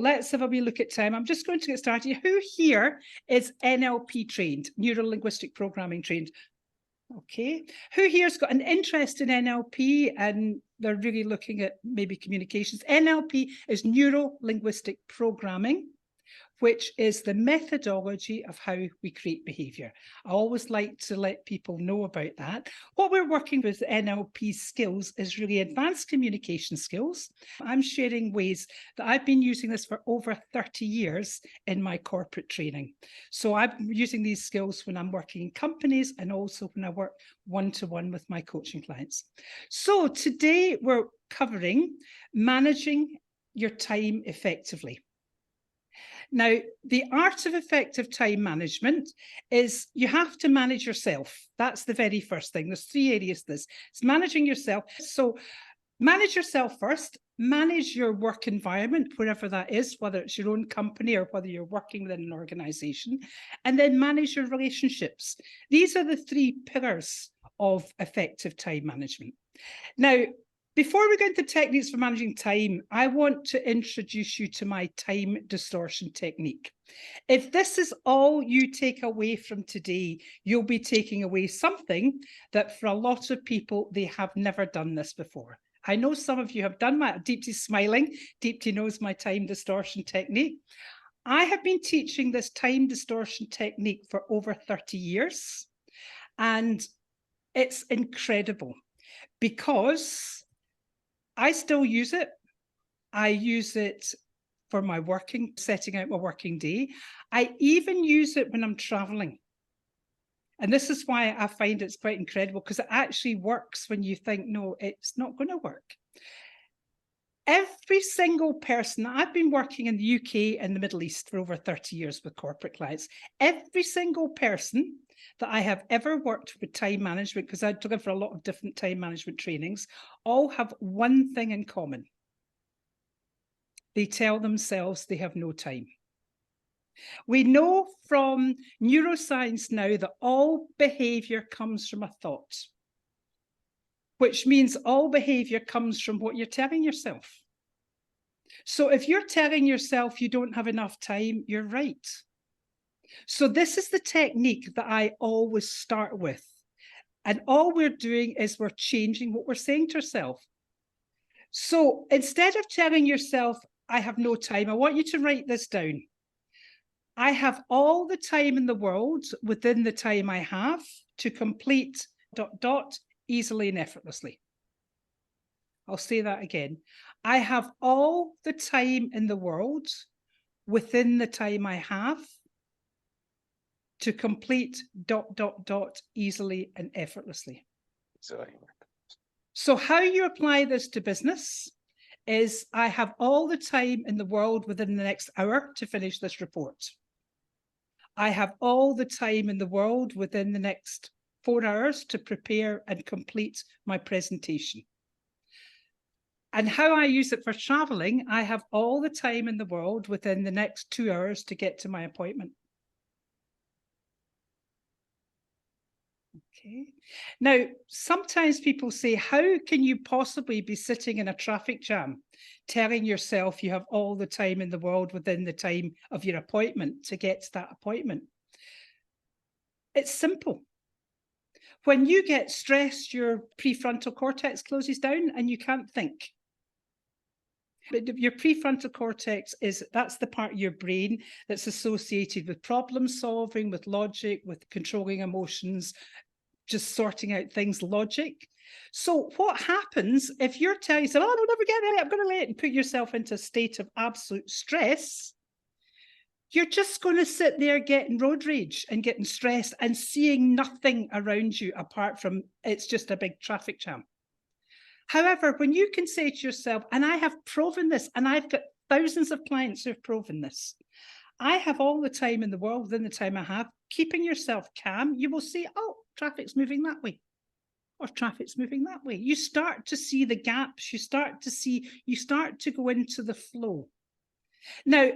Let's have a wee look at time. I'm just going to get started. Who here is NLP trained, neuro-linguistic programming trained? Okay. Who here's got an interest in NLP and they're really looking at maybe communications? NLP is neuro-linguistic programming, which is the methodology of how we create behaviour. I always like to let people know about that. What we're working with NLP skills is really advanced communication skills. I'm sharing ways that I've been using this for over 30 years in my corporate training. So I'm using these skills when I'm working in companies and also when I work one-to-one with my coaching clients. So today we're covering managing your time effectively. Now, the art of effective time management is you have to manage yourself. That's the very first thing. There's 3 areas to this. It's managing yourself. So manage yourself first, manage your work environment, wherever that is, whether it's your own company or whether you're working within an organization, and then manage your relationships. These are the 3 pillars of effective time management. Now, before we go into techniques for managing time, I want to introduce you to my time distortion technique. If this is all you take away from today, you'll be taking away something that for a lot of people, they have never done this before. I know some of you have done my, Deepti's smiling, Deepti knows my time distortion technique. I have been teaching this time distortion technique for over 30 years, and it's incredible because I still use it. I use it for my working, setting out my working day. I even use it when I'm traveling. And this is why I find it's quite incredible, because it actually works when you think, no, it's not going to work. Every single person, I've been working in the UK and the Middle East for over 30 years with corporate clients. Every single person that I have ever worked with time management, because I took it for a lot of different time management trainings, all have one thing in common. They tell themselves they have no time. We know from neuroscience now that all behavior comes from a thought, which means all behavior comes from what you're telling yourself. So if you're telling yourself you don't have enough time, you're right. So this is the technique that I always start with. And all we're doing is we're changing what we're saying to ourselves. So instead of telling yourself, I have no time, I want you to write this down. I have all the time in the world within the time I have to complete ... easily and effortlessly. I'll say that again. I have all the time in the world within the time I have to complete ... easily and effortlessly. So how you apply this to business is I have all the time in the world within the next hour to finish this report. I have all the time in the world within the next 4 hours to prepare and complete my presentation. And how I use it for traveling, I have all the time in the world within the next 2 hours to get to my appointment. Okay. Now, sometimes people say, how can you possibly be sitting in a traffic jam telling yourself you have all the time in the world within the time of your appointment to get to that appointment? It's simple. When you get stressed, your prefrontal cortex closes down and you can't think. But your prefrontal cortex that's the part of your brain that's associated with problem solving, with logic, with controlling emotions, just sorting out things, logic. So what happens if you're telling yourself, oh, I'll never get it, I'm going to let it, and put yourself into a state of absolute stress, you're just going to sit there getting road rage and getting stressed and seeing nothing around you apart from it's just a big traffic jam. However, when you can say to yourself, and I have proven this, and I've got thousands of clients who have proven this, I have all the time in the world within the time I have, keeping yourself calm, you will see, oh, traffic's moving that way, or traffic's moving that way. You start to see the gaps, you start to go into the flow. Now,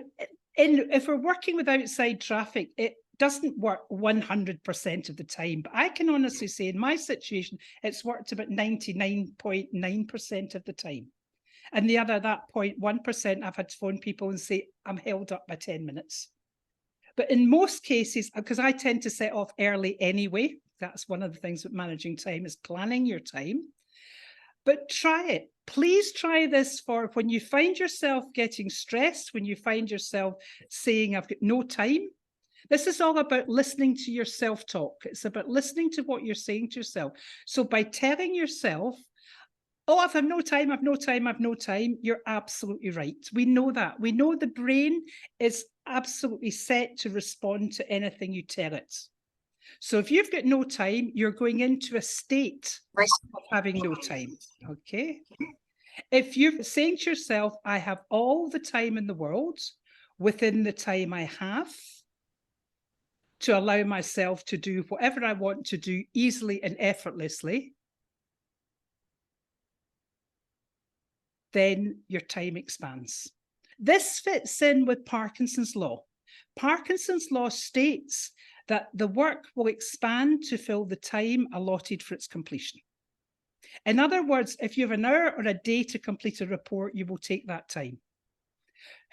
if we're working with outside traffic, it doesn't work 100% of the time, but I can honestly say in my situation, it's worked about 99.9% of the time. And the other, that 0.1%, I've had to phone people and say, I'm held up by 10 minutes. But in most cases, because I tend to set off early anyway, that's one of the things with managing time is planning your time. But try it. Please try this for when you find yourself getting stressed, when you find yourself saying, I've got no time. This is all about listening to your self-talk. It's about listening to what you're saying to yourself. So by telling yourself, oh, I've no time, I've no time, I've no time, you're absolutely right. We know that. We know the brain is absolutely set to respond to anything you tell it. So if you've got no time, you're going into a state of having no time, okay? If you're saying to yourself, I have all the time in the world within the time I have to allow myself to do whatever I want to do easily and effortlessly, then your time expands. This fits in with Parkinson's Law. Parkinson's Law states that the work will expand to fill the time allotted for its completion. In other words, if you have an hour or a day to complete a report, you will take that time.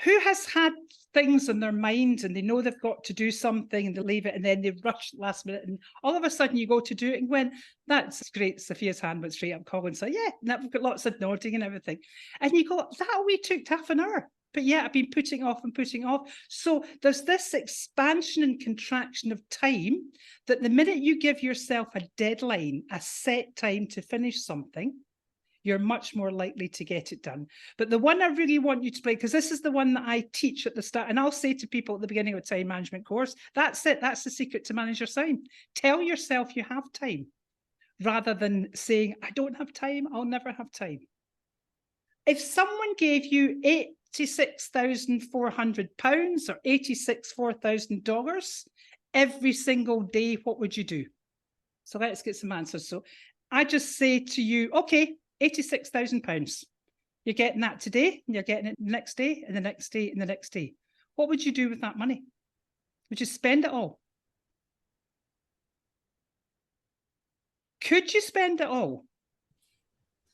Who has had things in their mind and they know they've got to do something and they leave it and then they rush last minute and all of a sudden you go to do it and when that's great, Sophia's hand went straight up, Colin said, yeah, and we've got lots of nodding and everything. And you go, that only took half an hour. But yeah, I've been putting off and putting off. So there's this expansion and contraction of time that the minute you give yourself a deadline, a set time to finish something, you're much more likely to get it done. But the one I really want you to play, because this is the one that I teach at the start, and I'll say to people at the beginning of a time management course, that's it, that's the secret to manage your time. Tell yourself you have time, rather than saying, I don't have time, I'll never have time. If someone gave you £86,400 or $4,000 every single day, what would you do? So let's get some answers. So I just say to you, okay, £86,000. You're getting that today, and you're getting it the next day, and the next day, and the next day. What would you do with that money? Would you spend it all? Could you spend it all?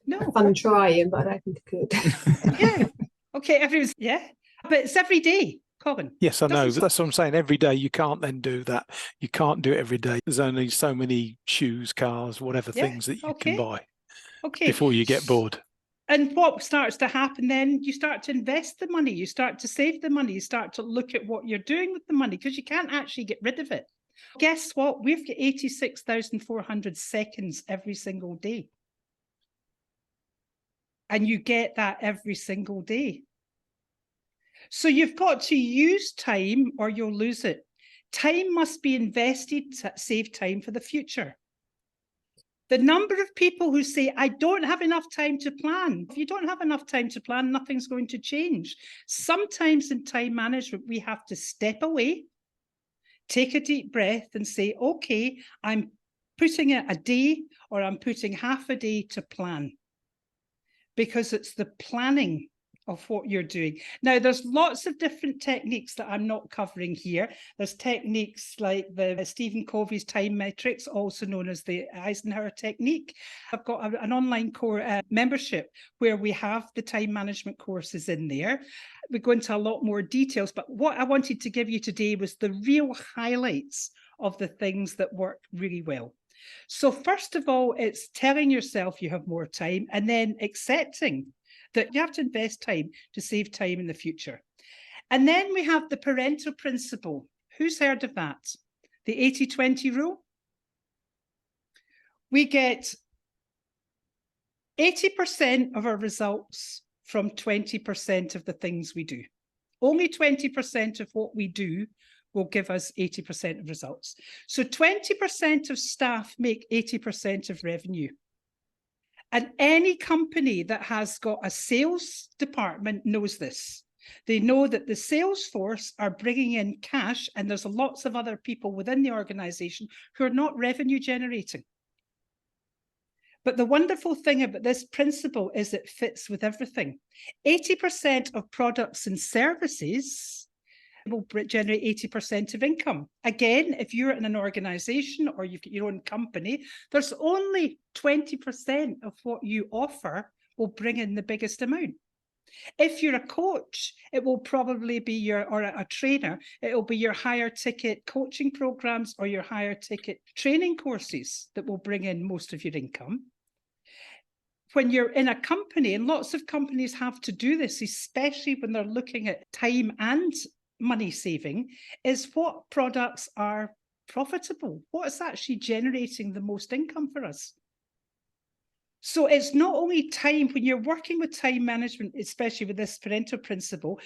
No. I'm trying, but I don't think I could. Yeah. Okay, everyone's, yeah. But it's every day, Colin. Yes, I know. But that's what I'm saying. Every day you can't then do that. You can't do it every day. There's only so many shoes, cars, whatever things that you can buy before you get bored. And what starts to happen then, you start to invest the money, you start to save the money, you start to look at what you're doing with the money because you can't actually get rid of it. Guess what? We've got 86,400 seconds every single day. And you get that every single day. So you've got to use time or you'll lose it. Time must be invested to save time for the future. The number of people who say, I don't have enough time to plan. If you don't have enough time to plan, nothing's going to change. Sometimes in time management, we have to step away, take a deep breath and say, okay, I'm putting it a day or I'm putting half a day to plan. Because it's the planning of what you're doing. Now, there's lots of different techniques that I'm not covering here. There's techniques like the Stephen Covey's time metrics, also known as the Eisenhower technique. I've got an online core membership where we have the time management courses in there. We go into a lot more details, but what I wanted to give you today was the real highlights of the things that work really well. So first of all, it's telling yourself you have more time and then accepting that you have to invest time to save time in the future. And then we have the parental principle. Who's heard of that? The 80-20 rule. We get 80% of our results from 20% of the things we do. Only 20% of what we do will give us 80% of results. So 20% of staff make 80% of revenue. And any company that has got a sales department knows this. They know that the sales force are bringing in cash and there's lots of other people within the organization who are not revenue generating. But the wonderful thing about this principle is it fits with everything. 80% of products and services will generate 80% of income. Again, if you're in an organization or you've got your own company, there's only 20% of what you offer will bring in the biggest amount. If you're a coach, it will probably be or a trainer, it will be your higher ticket coaching programs or your higher ticket training courses that will bring in most of your income. When you're in a company, and lots of companies have to do this, especially when they're looking at time and money saving, is what products are profitable? What is actually generating the most income for us? So it's not only time, when you're working with time management, especially with this Pareto principle,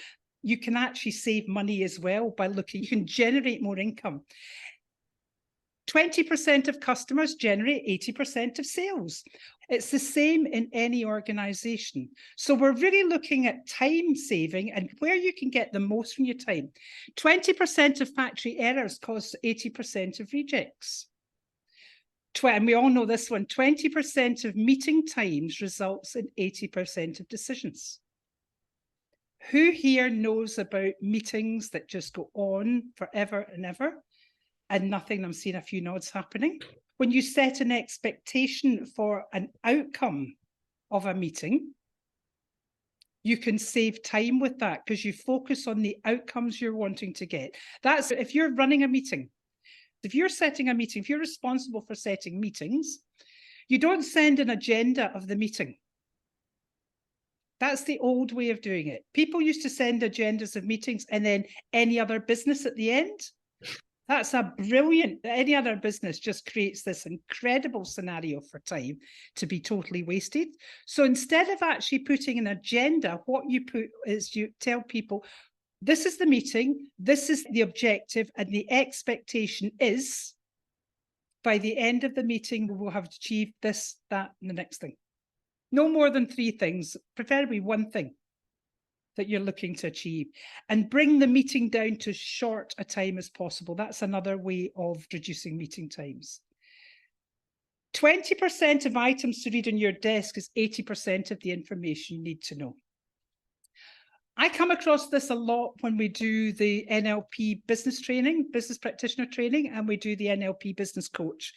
you can actually save money as well by looking, you can generate more income. 20% of customers generate 80% of sales. It's the same in any organization. So we're really looking at time saving and where you can get the most from your time. 20% of factory errors cause 80% of rejects. And we all know this one, 20% of meeting times results in 80% of decisions. Who here knows about meetings that just go on forever and ever and nothing? I'm seeing a few nods happening. When you set an expectation for an outcome of a meeting, you can save time with that because you focus on the outcomes you're wanting to get. That's if you're running a meeting. If you're setting a meeting, if you're responsible for setting meetings, you don't send an agenda of the meeting. That's the old way of doing it. People used to send agendas of meetings and then any other business at the end. That's a brilliant, any other business just creates this incredible scenario for time to be totally wasted. So instead of actually putting an agenda, what you put is you tell people, this is the meeting, this is the objective, and the expectation is by the end of the meeting, we will have achieved this, that, and the next thing. No more than 3 things, preferably 1 thing that you're looking to achieve, and bring the meeting down to as short a time as possible. That's another way of reducing meeting times. 20% of items to read on your desk is 80% of the information you need to know. I come across this a lot when we do the NLP business training, business practitioner training, and we do the NLP business coach.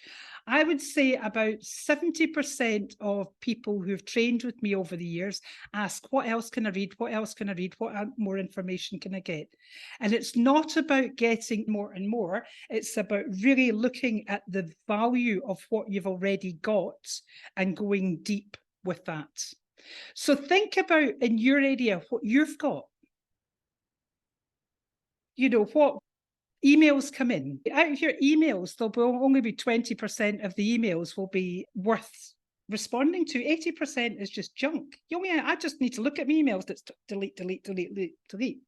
I would say about 70% of people who've trained with me over the years ask, what else can I read? What else can I read? What more information can I get? And it's not about getting more and more. It's about really looking at the value of what you've already got and going deep with that. So think about in your area what you've got. You know, what emails come in. Out of your emails, there'll only be 20% of the emails will be worth responding to. 80% is just junk. I just need to look at my emails. That's delete, delete, delete, delete, delete.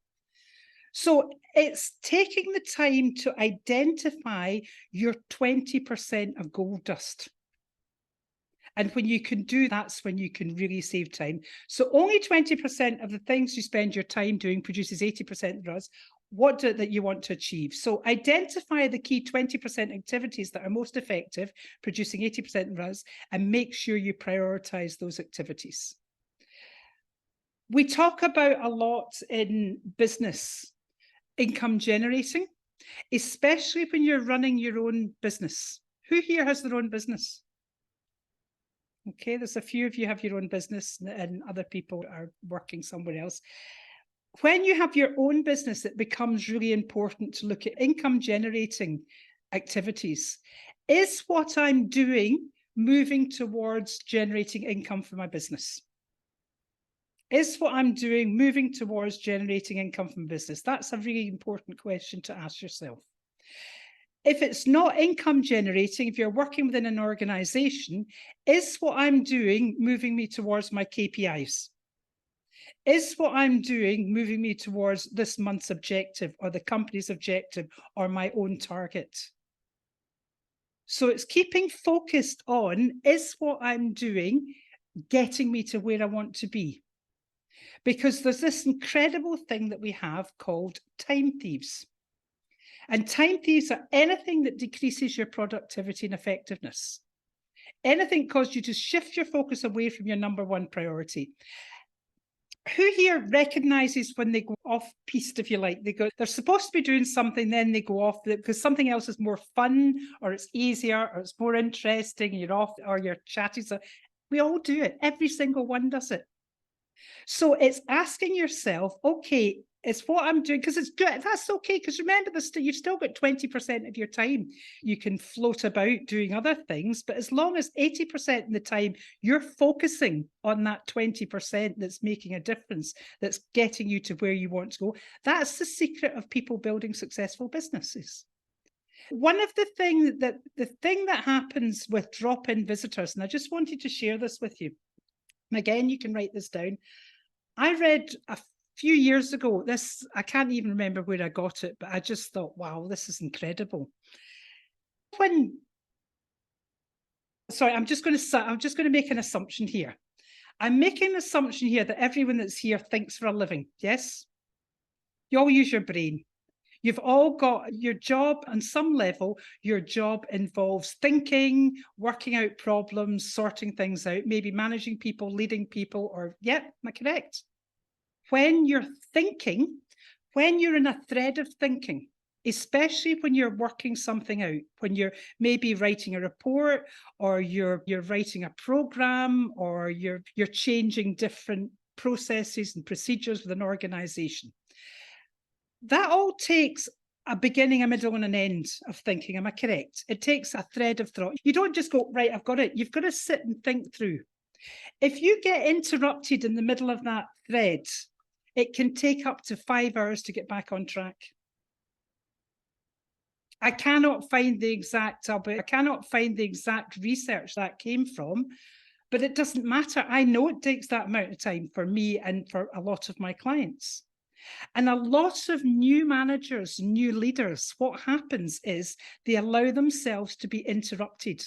So it's taking the time to identify your 20% of gold dust. And when you can do, that's when you can really save time. So only 20% of the things you spend your time doing produces 80% of the results. What that you want to achieve. So identify the key 20% activities that are most effective, producing 80% of the results, and make sure you prioritize those activities. We talk about a lot in business, income generating, especially when you're running your own business. Who here has their own business? Okay, there's a few of you have your own business and other people are working somewhere else. When you have your own business, it becomes really important to look at income generating activities. Is what I'm doing moving towards generating income for my business? Is what I'm doing moving towards generating income from business? That's a really important question to ask yourself. If it's not income generating, if you're working within an organization, is what I'm doing moving me towards my KPIs? Is what I'm doing moving me towards this month's objective or the company's objective or my own target? So it's keeping focused on, is what I'm doing getting me to where I want to be? Because there's this incredible thing that we have called time thieves. And time thieves are anything that decreases your productivity and effectiveness. Anything that causes you to shift your focus away from your number 1 priority. Who here recognizes when they go off piste, if you like? They're supposed to be doing something, then they go off because something else is more fun or it's easier or it's more interesting, you're off or you're chatting. So we all do it. Every single one does it. So it's asking yourself, okay, it's what I'm doing, because it's good. That's okay, because remember, you've still got 20% of your time. You can float about doing other things, but as long as 80% of the time you're focusing on that 20% that's making a difference, that's getting you to where you want to go, that's the secret of people building successful businesses. One of the thing that happens with drop-in visitors, and I just wanted to share this with you. And again, you can write this down. I read a few years ago, I can't even remember where I got it, but I just thought, wow, this is incredible. Sorry, I'm just going to make an assumption here. I'm making an assumption here that everyone that's here thinks for a living. Yes? You all use your brain. You've all got your job on some level. Your job involves thinking, working out problems, sorting things out, maybe managing people, leading people, or, yeah, am I correct? When you're thinking, when you're in a thread of thinking, especially when you're working something out, when you're maybe writing a report, or you're writing a program, or you're changing different processes and procedures with an organization, that all takes a beginning, a middle, and an end of thinking. Am I correct? It takes a thread of thought. You don't just go, right, I've got it. You've got to sit and think through. If you get interrupted in the middle of that thread, it can take up to 5 hours to get back on track. I cannot find the exact research that came from, but it doesn't matter. I know it takes that amount of time for me and for a lot of my clients. And a lot of new managers, new leaders, what happens is they allow themselves to be interrupted.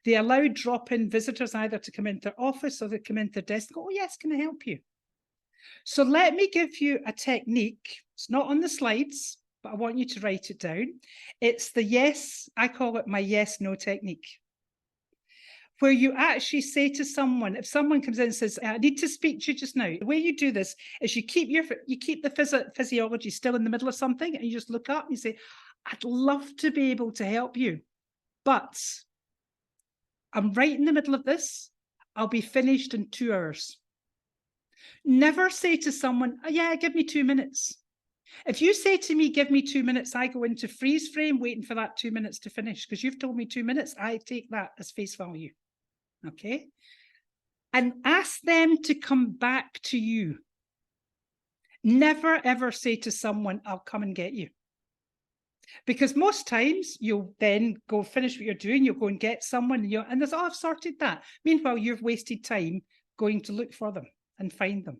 They allow drop-in visitors either to come into their office or they come into their desk and go, oh yes, can I help you? So let me give you a technique. It's not on the slides, but I want you to write it down. It's the yes, I call it my yes, no technique, where you actually say to someone, if someone comes in and says, I need to speak to you just now, the way you do this is you keep the physiology still in the middle of something, and you just look up and you say, I'd love to be able to help you, but I'm right in the middle of this. I'll be finished in 2 hours. Never say to someone, oh, yeah, give me 2 minutes. If you say to me, give me 2 minutes, I go into freeze frame waiting for that 2 minutes to finish, because you've told me 2 minutes. I take that as face value. Okay. And ask them to come back to you. Never, ever say to someone, I'll come and get you. Because most times you'll then go finish what you're doing, you'll go and get someone, and there's, oh, I've sorted that. Meanwhile, you've wasted time going to look for them and find them.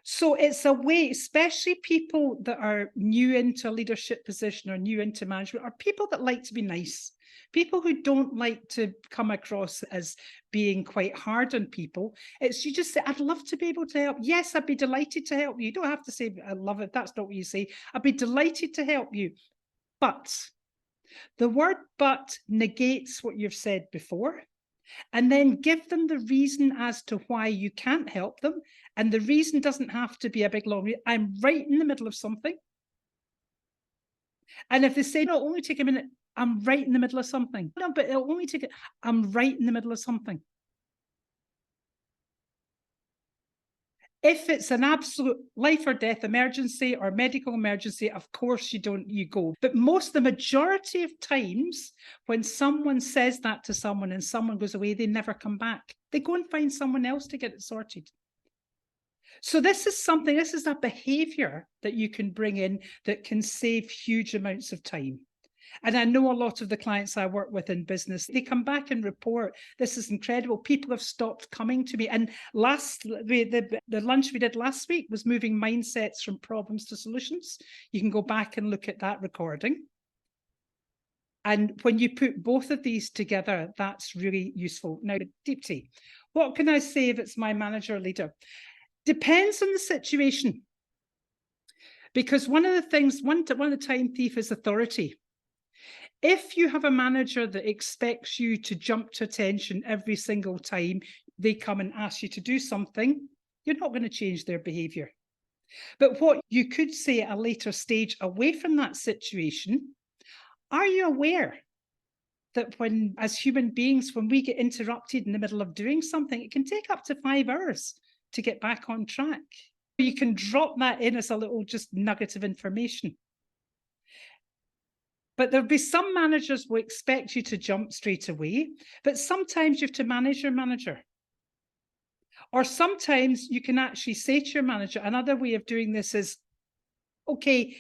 So it's a way, especially people that are new into a leadership position or new into management, or people that like to be nice, people who don't like to come across as being quite hard on people. It's, you just say, I'd love to be able to help. Yes, I'd be delighted to help you. You don't have to say, I love it. That's not what you say. I'd be delighted to help you. But the word but negates what you've said before. And then give them the reason as to why you can't help them. And the reason doesn't have to be a big long reason. I'm right in the middle of something. And if they say, no, it'll only take a minute, I'm right in the middle of something. No, but it'll only take I'm right in the middle of something. If it's an absolute life or death emergency or medical emergency, of course you go. But the majority of times when someone says that to someone and someone goes away, they never come back. They go and find someone else to get it sorted. So this is a behavior that you can bring in that can save huge amounts of time. And I know a lot of the clients I work with in business, they come back and report, this is incredible. People have stopped coming to me. And the lunch we did last week was moving mindsets from problems to solutions. You can go back and look at that recording. And when you put both of these together, that's really useful. Now, Deepti, what can I say if it's my manager or leader? Depends on the situation. Because one of the time thief is authority. If you have a manager that expects you to jump to attention every single time they come and ask you to do something, you're not going to change their behavior. But what you could say at a later stage away from that situation, are you aware that as human beings, when we get interrupted in the middle of doing something, it can take up to 5 hours to get back on track. You can drop that in as a little just nugget of information. But there'll be some managers will expect you to jump straight away, but sometimes you have to manage your manager. Or sometimes you can actually say to your manager, another way of doing this is, okay,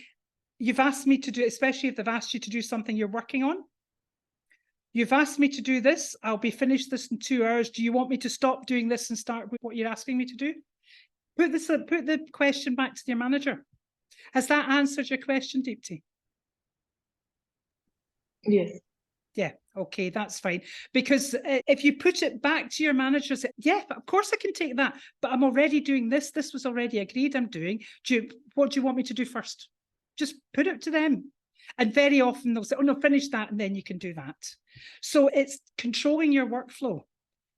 you've asked me to do, especially if they've asked you to do something you're working on. You've asked me to do this. I'll be finished this in 2 hours. Do you want me to stop doing this and start with what you're asking me to do? Put the question back to your manager. Has that answered your question, Deepti? Yes. Yeah, okay, that's fine. Because if you put it back to your manager, say, yeah, of course I can take that, but I'm already doing this. This was already agreed I'm doing. What do you want me to do first? Just put it to them. And very often they'll say, oh no, finish that and then you can do that. So it's controlling your workflow.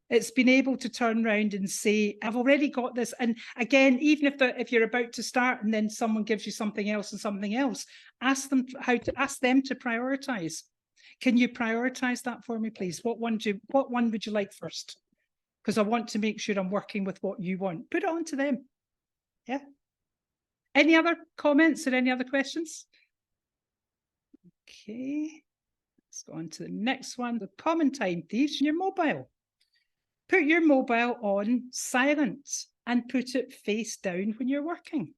It's been able to turn around and say, I've already got this. And again, even if you're about to start and then someone gives you something else and something else, ask them to prioritize. Can you prioritize that for me, please? What one would you like first? Because I want to make sure I'm working with what you want. Put it on to them. Yeah. Any other comments or any other questions? Okay. Let's go on to the next one. The common time thieves, your mobile. Put your mobile on silent and put it face down when you're working.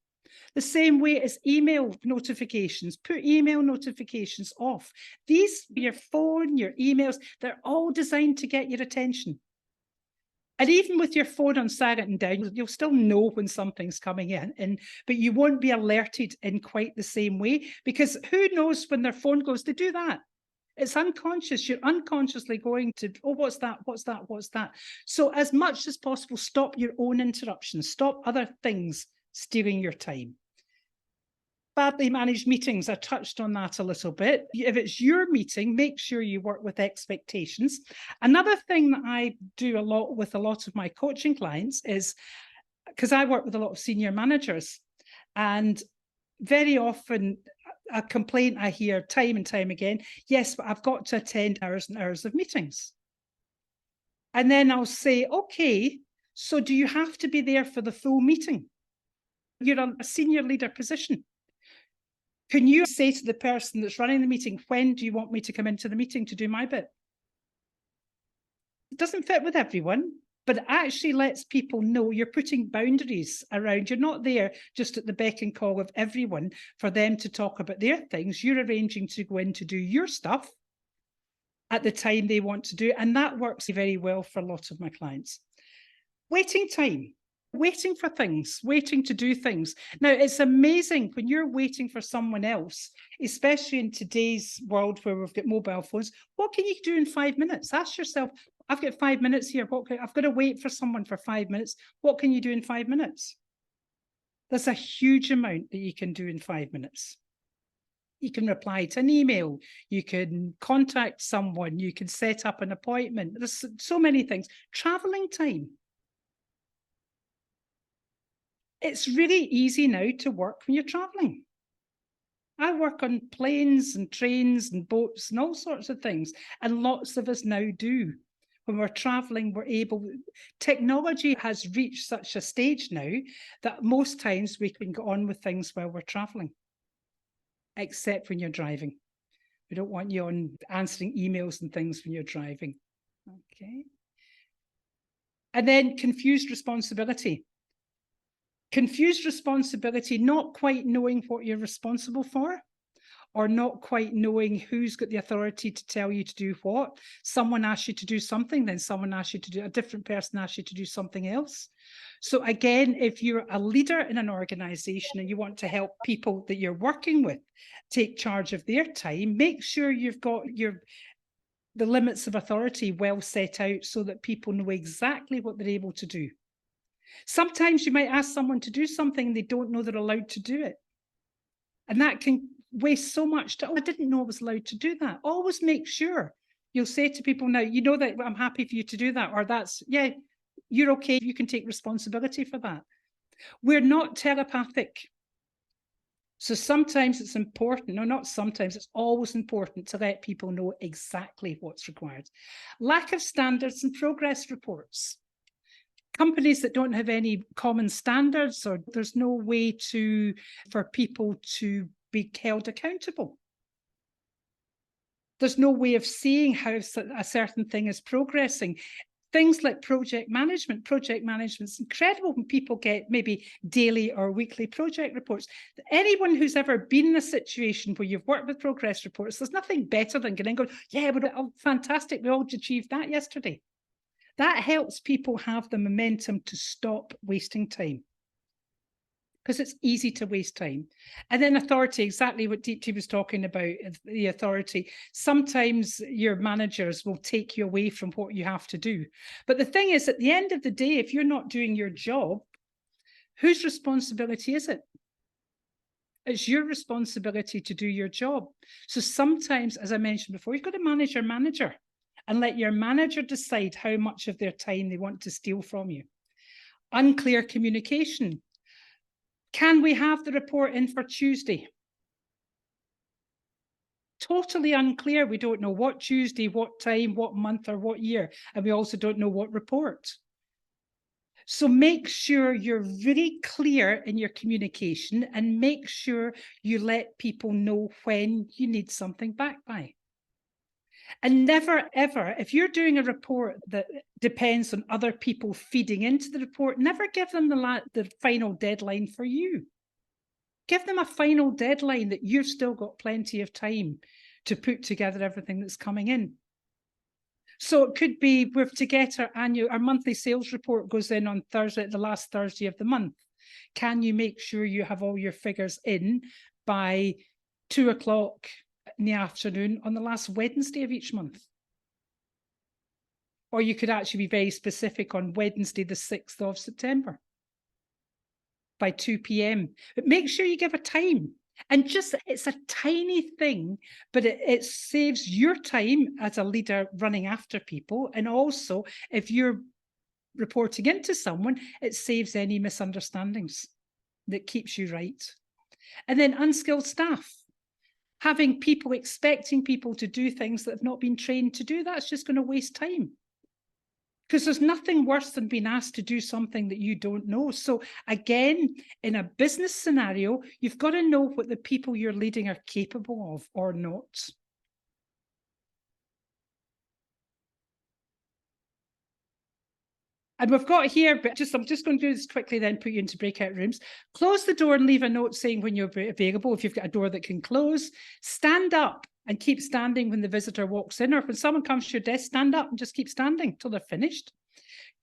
The same way as email notifications, put email notifications off. These, your phone, your emails, they're all designed to get your attention. And even with your phone on silent and down, you'll still know when something's coming in, but you won't be alerted in quite the same way, because who knows when their phone goes, they do that. It's unconscious. You're unconsciously going to, oh, what's that? What's that? What's that? So as much as possible, stop your own interruptions. Stop other things stealing your time. Badly managed meetings, I touched on that a little bit. If it's your meeting, make sure you work with expectations. Another thing that I do a lot with a lot of my coaching clients is, because I work with a lot of senior managers, and very often a complaint I hear time and time again, yes, but I've got to attend hours and hours of meetings. And then I'll say, okay, so do you have to be there for the full meeting? You're a senior leader position. Can you say to the person that's running the meeting, when do you want me to come into the meeting to do my bit? It doesn't fit with everyone, but it actually lets people know you're putting boundaries around. You're not there just at the beck and call of everyone for them to talk about their things. You're arranging to go in to do your stuff at the time they want to do it. And that works very well for a lot of my clients. Waiting time. Waiting for things, waiting to do things. Now, it's amazing when you're waiting for someone else, especially in today's world where we've got mobile phones. What can you do in 5 minutes? Ask yourself, I've got 5 minutes here. I've got to wait for someone for 5 minutes. What can you do in 5 minutes? There's a huge amount that you can do in 5 minutes. You can reply to an email. You can contact someone. You can set up an appointment. There's so many things. Traveling time. It's really easy now to work when you're traveling. I work on planes and trains and boats and all sorts of things. And lots of us now do. When we're traveling, we're able, technology has reached such a stage now that most times we can go on with things while we're traveling, except when you're driving. We don't want you on answering emails and things when you're driving. Okay. And then confused responsibility. Confused responsibility, not quite knowing what you're responsible for, or not quite knowing who's got the authority to tell you to do what. Someone asks you to do something, then someone asks you to do, a different person asks you to do something else. So again, if you're a leader in an organization and you want to help people that you're working with take charge of their time, make sure you've got the limits of authority well set out so that people know exactly what they're able to do. Sometimes you might ask someone to do something and they don't know they're allowed to do it. And that can waste so much time. Oh, I didn't know I was allowed to do that. Always make sure. You'll say to people now, you know that I'm happy for you to do that, or that's, yeah, you're okay. You can take responsibility for that. We're not telepathic. So sometimes it's important, no, not sometimes, it's always important to let people know exactly what's required. Lack of standards and progress reports. companies that don't have any common standards, or there's no way for people to be held accountable. There's no way of seeing how a certain thing is progressing. Things like project management's incredible when people get maybe daily or weekly project reports. Anyone who's ever been in a situation where you've worked with progress reports, there's nothing better than getting going, yeah, but fantastic, we all achieved that yesterday. That helps people have the momentum to stop wasting time, because it's easy to waste time. And then authority, exactly what Deepti was talking about, the authority. Sometimes your managers will take you away from what you have to do. But the thing is, at the end of the day, if you're not doing your job, whose responsibility is it? It's your responsibility to do your job. So sometimes, as I mentioned before, you've got to manage your manager and let your manager decide how much of their time they want to steal from you. Unclear communication. Can we have the report in for Tuesday? Totally unclear. We don't know what Tuesday, what time, what month, or what year. And we also don't know what report. So make sure you're really clear in your communication, and make sure you let people know when you need something back by. And never, ever, if you're doing a report that depends on other people feeding into the report, never give them the final deadline for you. Give them a final deadline that you've still got plenty of time to put together everything that's coming in. So it could be, we're to get our monthly sales report goes in on Thursday, the last Thursday of the month. Can you make sure you have all your figures in by 2 o'clock in the afternoon on the last Wednesday of each month? Or you could actually be very specific on Wednesday, the 6th of September by 2 p.m. But make sure you give a time. And it's a tiny thing, but it saves your time as a leader running after people. And also, if you're reporting into someone, it saves any misunderstandings. That keeps you right. And then unskilled staff. Having people, expecting people to do things that have not been trained to do, that's just going to waste time. Because there's nothing worse than being asked to do something that you don't know. So again, in a business scenario, you've got to know what the people you're leading are capable of or not. And we've got here, but I'm just going to do this quickly, then put you into breakout rooms. Close the door and leave a note saying when you're available. If you've got a door that can close, stand up and keep standing when the visitor walks in, or when someone comes to your desk, stand up and just keep standing until they're finished.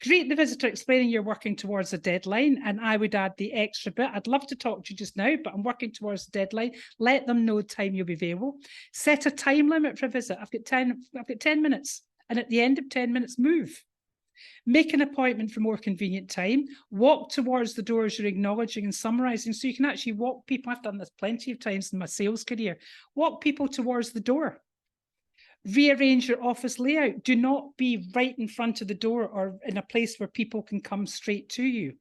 Greet the visitor, explaining you're working towards a deadline. And I would add the extra bit. I'd love to talk to you just now, but I'm working towards the deadline. Let them know the time you'll be available. Set a time limit for a visit. I've got 10 minutes. And at the end of 10 minutes, move. Make an appointment for more convenient time. Walk towards the door as you're acknowledging and summarising. So you can actually walk people. I've done this plenty of times in my sales career. Walk people towards the door. Rearrange your office layout. Do not be right in front of the door or in a place where people can come straight to you.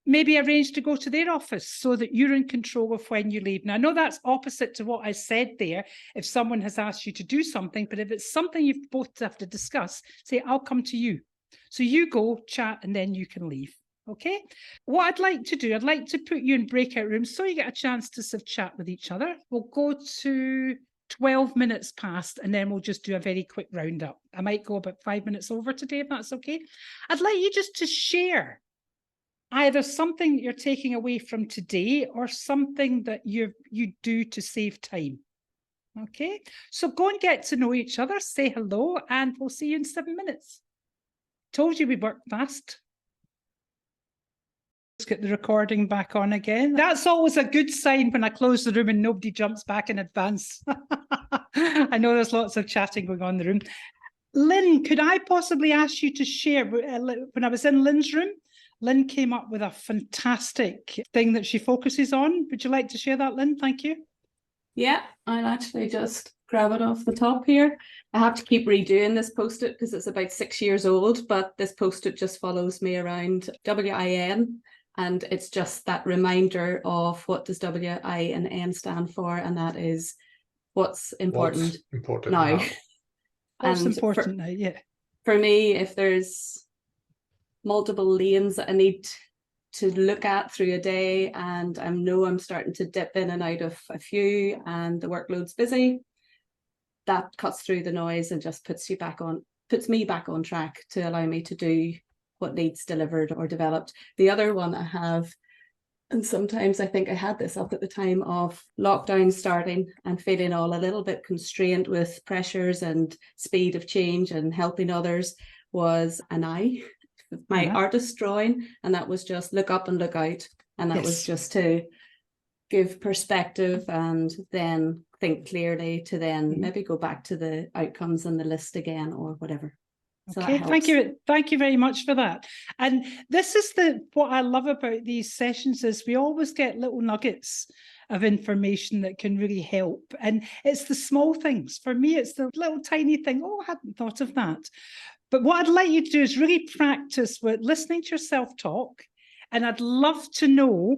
Maybe arrange to go to their office so that you're in control of when you leave. Now, I know that's opposite to what I said there, if someone has asked you to do something, but if it's something you both have to discuss, say, I'll come to you. So you go, chat, and then you can leave. Okay? What I'd like to do, I'd like to put you in breakout rooms so you get a chance to sort of chat with each other. We'll go to 12 minutes past, and then we'll just do a very quick roundup. I might go about 5 minutes over today, if that's okay. I'd like you just to share either something that you're taking away from today or something that you do to save time. Okay, so go and get to know each other, say hello, and we'll see you in 7 minutes. Told you we work fast. Let's get the recording back on again. That's always a good sign when I close the room and nobody jumps back in advance. I know there's lots of chatting going on in the room. Lynn, could I possibly ask you to share, when I was in Lynn's room, Lynn came up with a fantastic thing that she focuses on. Would you like to share that, Lynn? Thank you. Yeah, I'll actually just grab it off the top here. I have to keep redoing this post-it because it's about 6 years old, but this post-it just follows me around WIN, and it's just that reminder of what does W, I, and N stand for, and that is what's important now. What's important now, yeah. For me, if there's multiple lanes that I need to look at through a day, and I know I'm starting to dip in and out of a few and the workload's busy, that cuts through the noise and just puts me back on track to allow me to do what needs delivered or developed. The other one I have, and sometimes I think I had this up at the time of lockdown starting and feeling all a little bit constrained with pressures and speed of change and helping others, was an eye. My artist drawing, and that was just look up and look out, and that was just to give perspective and then think clearly to then maybe go back to the outcomes and the list again or whatever. So okay, thank you very much for that. And this is what I love about these sessions is we always get little nuggets of information that can really help, and it's the small things. For me, it's the little tiny thing. Oh, I hadn't thought of that. But what I'd like you to do is really practice with listening to yourself talk. And I'd love to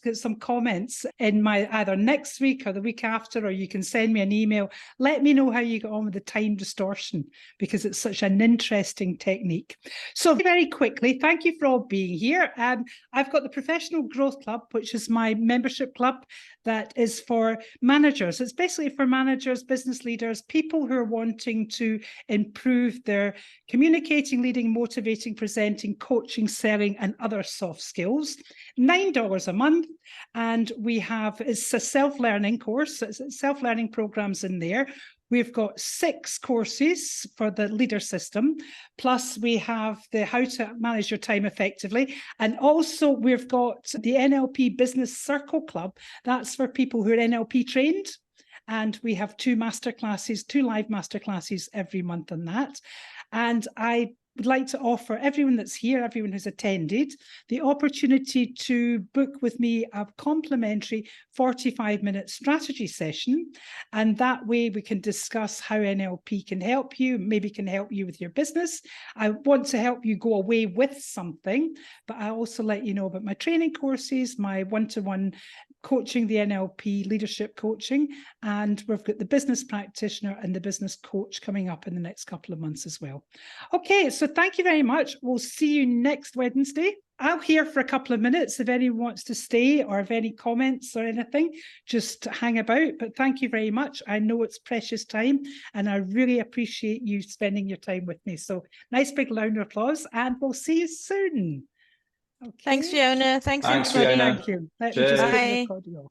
get some comments in my either next week or the week after, or you can send me an email. Let me know how you got on with the time distortion, because it's such an interesting technique. So very quickly, thank you for all being here. I've got the Professional Growth Club, which is my membership club that is for managers. It's basically for managers, business leaders, people who are wanting to improve their communicating, leading, motivating, presenting, coaching, selling, and other soft skills. $9 a month. And it's a self-learning course. It's self-learning programs in there. We've got 6 courses for the leader system, plus we have the how to manage your time effectively. And also we've got the NLP Business Circle Club. That's for people who are NLP trained. And we have 2 masterclasses, 2 live masterclasses every month on that. And I would like to offer everyone that's here, everyone who's attended, the opportunity to book with me a complimentary 45-minute strategy session. And that way we can discuss how NLP can help you, maybe can help you with your business. I want to help you go away with something, but I also let you know about my training courses, my one-to-one coaching, the NLP leadership coaching, and we've got the business practitioner and the business coach coming up in the next couple of months as well. Okay, so thank you very much. We'll see you next Wednesday. I'm here for a couple of minutes. If anyone wants to stay or have any comments or anything, just hang about. But thank you very much. I know it's precious time and I really appreciate you spending your time with me. So nice big round of applause and we'll see you soon. Okay. Thanks, Fiona. Thanks everybody. Fiona. Thank you. Cheers. Bye. Bye.